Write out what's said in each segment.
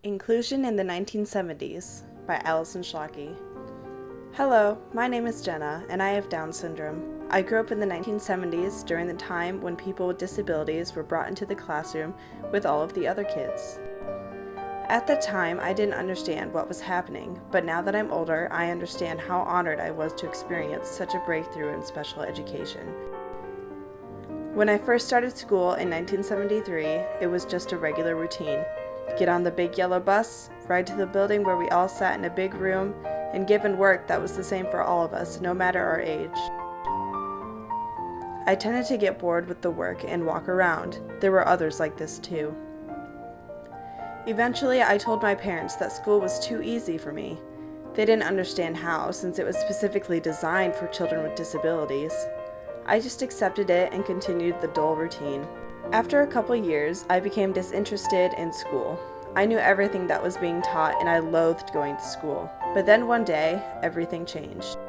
Inclusion in the 1970s by Schlake. Hello, my name is Jenna, and I have Down syndrome. I grew up in the 1970s during the time when people with disabilities were brought into the classroom with all of the other kids. At the time, I didn't understand what was happening, but now that I'm older, I understand how honored I was to experience such a breakthrough in special education. When I first started school in 1973, it was just a regular routine. Get on the big yellow bus, ride to the building where we all sat in a big room, and given work that was the same for all of us, no matter our age. I tended to get bored with the work and walk around. There were others like this too. Eventually, I told my parents that school was too easy for me. They didn't understand how, since it was specifically designed for children with disabilities. I just accepted it and continued the dull routine. After a couple years, I became disinterested in school. I knew everything that was being taught and I loathed going to school. But then one day, everything changed.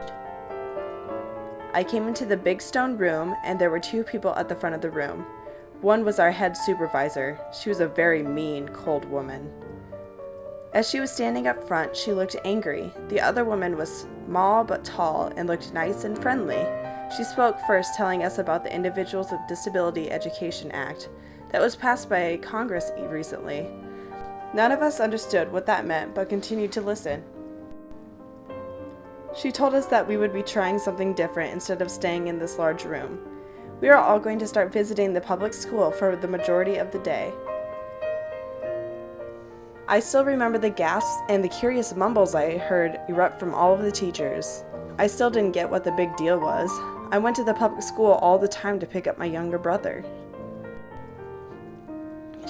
I came into the big stone room and there were two people at the front of the room. One was our head supervisor. She was a very mean, cold woman. As she was standing up front, she looked angry. The other woman was small but tall and looked nice and friendly. She spoke first, telling us about the Individuals with Disability Education Act that was passed by Congress recently. None of us understood what that meant, but continued to listen. She told us that we would be trying something different instead of staying in this large room. We are all going to start visiting the public school for the majority of the day. I still remember the gasps and the curious mumbles I heard erupt from all of the teachers. I still didn't get what the big deal was. I went to the public school all the time to pick up my younger brother.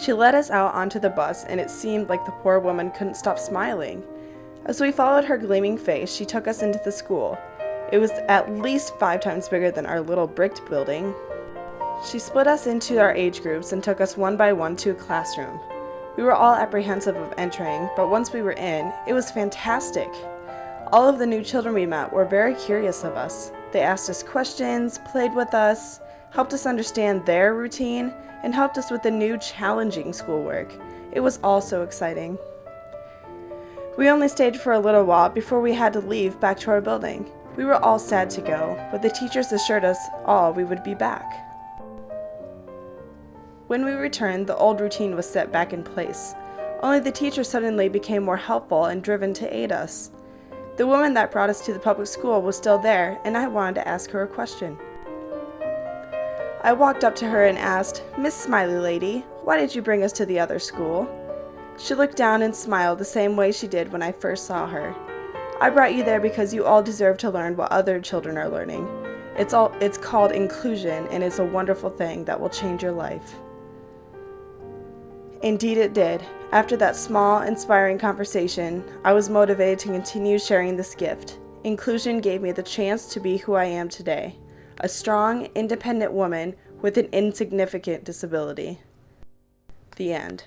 She led us out onto the bus, and it seemed like the poor woman couldn't stop smiling. As we followed her gleaming face, she took us into the school. It was at least 5 times bigger than our little bricked building. She split us into our age groups and took us one by one to a classroom. We were all apprehensive of entering, but once we were in, it was fantastic. All of the new children we met were very curious of us. They asked us questions, played with us, helped us understand their routine, and helped us with the new challenging schoolwork. It was all so exciting. We only stayed for a little while before we had to leave back to our building. We were all sad to go, but the teachers assured us all we would be back. When we returned, the old routine was set back in place. Only the teachers suddenly became more helpful and driven to aid us. The woman that brought us to the public school was still there, and I wanted to ask her a question. I walked up to her and asked, "Miss Smiley Lady, why did you bring us to the other school?" She looked down and smiled the same way she did when I first saw her. "I brought you there because you all deserve to learn what other children are learning. It's called inclusion, and it's a wonderful thing that will change your life." Indeed it did. After that small, inspiring conversation, I was motivated to continue sharing this gift. Inclusion gave me the chance to be who I am today, a strong, independent woman with an insignificant disability. The end.